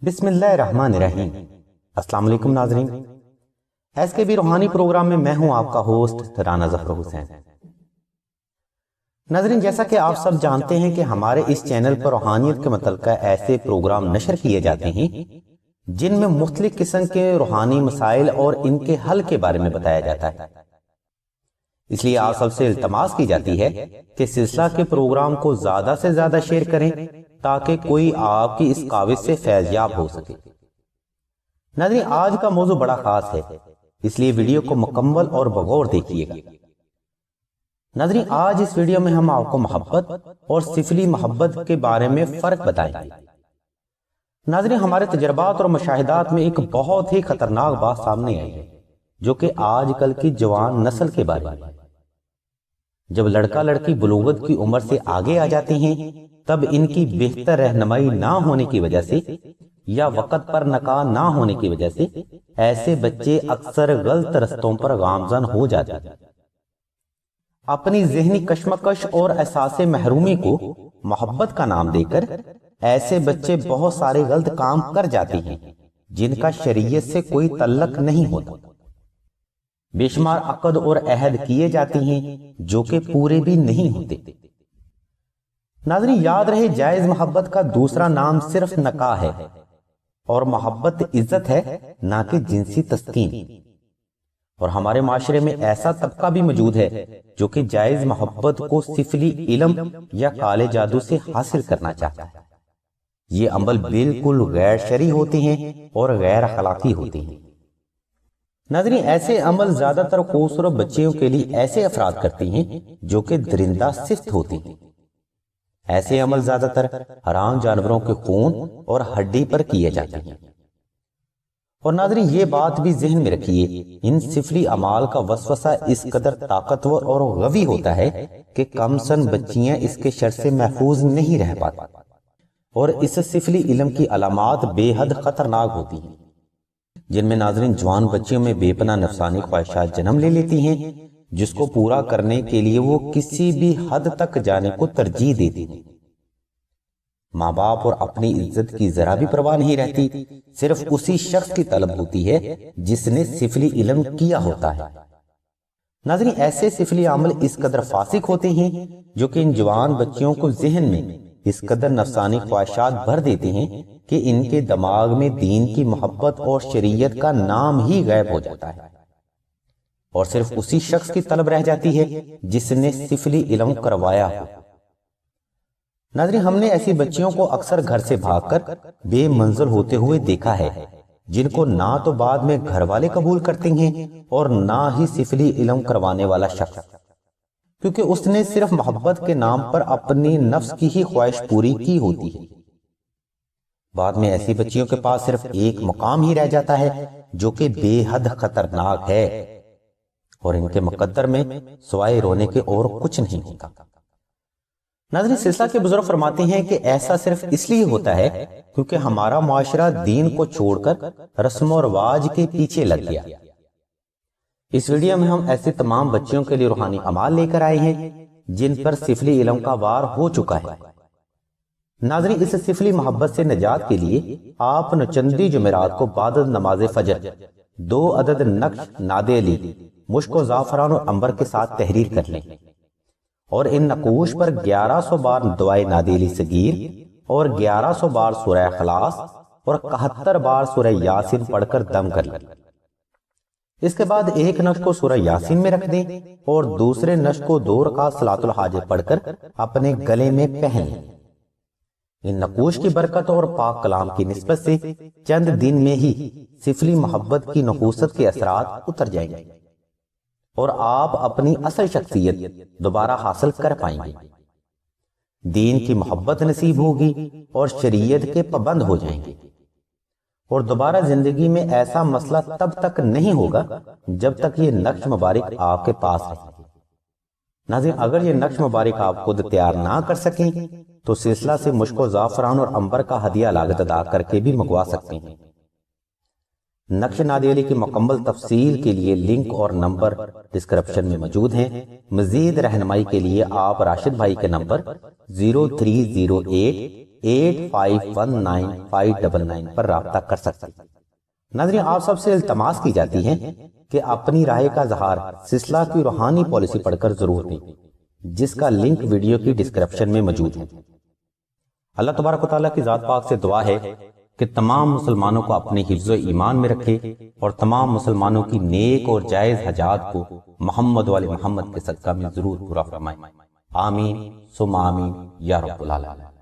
بسم اللہ الرحمن الرحیم۔ السلام علیکم ناظرین، ایس کے بی روحانی پروگرام میں میں ہوں آپ کا ہوسٹ رانا ظفر حسین۔ ناظرین، جیسا کہ آپ سب جانتے ہیں کہ ہمارے اس چینل پر روحانیت کے متعلقہ ایسے پروگرام نشر کیے جاتے ہیں جن میں مختلف قسم کے روحانی مسائل اور ان کے حل کے بارے میں بتایا جاتا ہے۔ اس لیے آپ سب سے التماس کی جاتی ہے کہ سلسلہ کے پروگرام کو زیادہ سے زیادہ شیئر کریں تاکہ کوئی آپ کی اس کاوش سے فیض یاب ہو سکے۔ ناظرین، آج کا موضوع بڑا خاص ہے، اس لیے ویڈیو کو مکمل اور بغور دیکھیے گا۔ ناظرین، آج اس ویڈیو میں ہم آپ کو محبت اور سفلی محبت کے بارے میں فرق بتائیں گے۔ ناظرین، ہمارے تجربات اور مشاہدات میں ایک بہت ہی خطرناک بات سامنے آئی ہے جو کہ آج کل کی جوان نسل کے بارے میں۔ جب لڑکا لڑکی بلوغت کی عمر سے آگے آ جاتے ہیں تب ان کی بہتر رہنمائی نہ ہونے کی وجہ سے یا وقت پر نکاح نہ ہونے کی وجہ سے ایسے بچے اکثر غلط رستوں پر گامزن ہو جاتے ہیں۔ اپنی ذہنی کشمکش اور احساس محرومی کو محبت کا نام دے کر ایسے بچے بہت سارے غلط کام کر جاتے ہیں جن کا شریعت سے کوئی تعلق نہیں ہوتا۔ بے شمار عقد اور عہد کیے جاتے ہیں جو کہ پورے بھی نہیں ہوتے۔ ناظرین، یاد رہے، جائز محبت کا دوسرا نام صرف نکاح ہے، اور محبت عزت ہے نہ کہ جنسی تسکین۔ اور ہمارے معاشرے میں ایسا طبقہ بھی موجود ہے جو کہ جائز محبت کو سفلی علم یا کالے جادو سے حاصل کرنا چاہتا ہے۔ یہ عمل بالکل غیر شرعی ہوتے ہیں اور غیر اخلاقی ہوتے ہیں۔ ناظرین، ایسے عمل زیادہ تر خوبصورت بچیوں کے لیے ایسے افراد کرتے ہیں جو کہ درندہ صفت ہوتے ہیں۔ ایسے عمل زیادہ تر حرام جانوروں کے خون اور ہڈی پر کیے جاتے ہیں۔ اور ناظرین، یہ بات بھی ذہن میں رکھیے، ان سفلی اعمال کا وسوسہ اس قدر طاقتور اور قوی ہوتا ہے کہ کم سن بچیاں اس کے شر سے محفوظ نہیں رہ پاتی، اور اس سفلی علم کی علامات بے حد خطرناک ہوتی ہیں، جن میں ناظرین جوان بچیوں میں بے پناہ نفسانی خواہشات جنم لے لیتی ہیں جس کو پورا کرنے کے لیے وہ کسی بھی حد تک جانے کو ترجیح دیتی ہیں۔ ماں باپ اور اپنی عزت کی ذرا بھی پرواہ نہیں رہتی، صرف اسی شخص کی طلب ہوتی ہے جس نے سفلی علم کیا ہوتا ہے۔ ناظرین، ایسے سفلی عمل اس قدر فاسق ہوتے ہیں جو کہ ان جوان بچیوں کو ذہن میں اس قدر نفسانی خواہشات بھر دیتے ہیں کہ ان کے دماغ میں دین کی محبت اور شریعت کا نام ہی غائب ہو جاتا ہے، اور صرف اسی شخص کی طلب رہ جاتی ہے جس نے سفلی علم کروایا ہو۔ ناظرین، ہم نے ایسی بچیوں کو اکثر گھر سے بھاگ کر بے منزل ہوتے ہوئے دیکھا ہے، جن کو نہ تو بعد میں گھر والے قبول کرتے ہیں اور نہ ہی سفلی علم کروانے والا شخص، کیونکہ اس نے صرف محبت کے نام پر اپنی نفس کی ہی خواہش پوری کی ہوتی ہے۔ بعد میں ایسی بچیوں کے پاس صرف ایک مقام ہی رہ جاتا ہے جو کہ بے حد خطرناک ہے، اور ان کے مقدر میں سوائے رونے کے اور کچھ نہیں ہوتا۔ ناظرین، سلسلہ کے بزرگ فرماتے ہیں کہ ایسا صرف اس لیے ہوتا ہے کیونکہ ہمارا معاشرہ دین کو چھوڑ کر رسم و رواج کے پیچھے لگ گیا۔ اس ویڈیو میں ہم ایسے تمام بچیوں کے لیے روحانی اعمال لے کر آئے ہیں جن پر سفلی علم کا وار ہو چکا ہے۔ ناظرین، اس سفلی محبت سے نجات کے لیے آپ چندی جمعرات کو بعد نماز فجر 2 عدد نقش ناد علی مشک و زعفران اور عنبر کے ساتھ تحریر کر لیں، اور ان نقوش پر 1100 بار دعائے ناد علی صغیر اور 1100 بار سورہ اخلاص اور 71 بار سورہ یاسین پڑھ کر دم کر لیں۔ اس کے بعد ایک نقش کو سورہ یاسین میں رکھ دیں اور دوسرے نقش کو 2 رکعت صلاۃ الحاجہ پڑھ کر اپنے گلے میں پہن لیں۔ ان نقوش کی برکت اور پاک کلام کی نسبت سے چند دن میں ہی سفلی محبت کی نحوست کے اثرات اتر جائیں گے اور آپ اپنی اصل شخصیت دوبارہ حاصل کر پائیں گے۔ دین کی محبت نصیب ہوگی اور شریعت کے پابند ہو جائیں گے، اور دوبارہ زندگی میں ایسا مسئلہ تب تک نہیں ہوگا جب تک یہ نقش مبارک آپ کے پاس رہے۔ ناظرین، اگر یہ نقش مبارک آپ خود تیار نہ کر سکیں تو سلسلہ سے مشک و زعفران اور عنبر کا ہدیہ لاگت ادا کر کے بھی منگوا سکتے ہیں۔ نقش ناد علی کی مکمل تفصیل کے لیے لنک اور نمبر ڈسکرپشن میں موجود ہیں۔ مزید رہنمائی کے لیے آپ راشد بھائی کے نمبر 0308 8519 پر رابطہ کر سکتے ہیں۔ ناظرین، آپ سب سے التماس کی جاتی ہے کہ اپنی رائے کا اظہار سلسلہ کی روحانی پالیسی پڑھ کر ضرور دیں، جس کا لنک ویڈیو کی ڈسکرپشن میں موجود ہے۔ اللہ تبارک و تعالیٰ کی ذات پاک سے دعا ہے کہ تمام مسلمانوں کو اپنے حفظ و ایمان میں رکھے اور تمام مسلمانوں کی نیک اور جائز حاجات کو محمد والے محمد کے صدقہ میں ضرور پورا فرمائے۔ آمین ثم آمین یا رب العالمین۔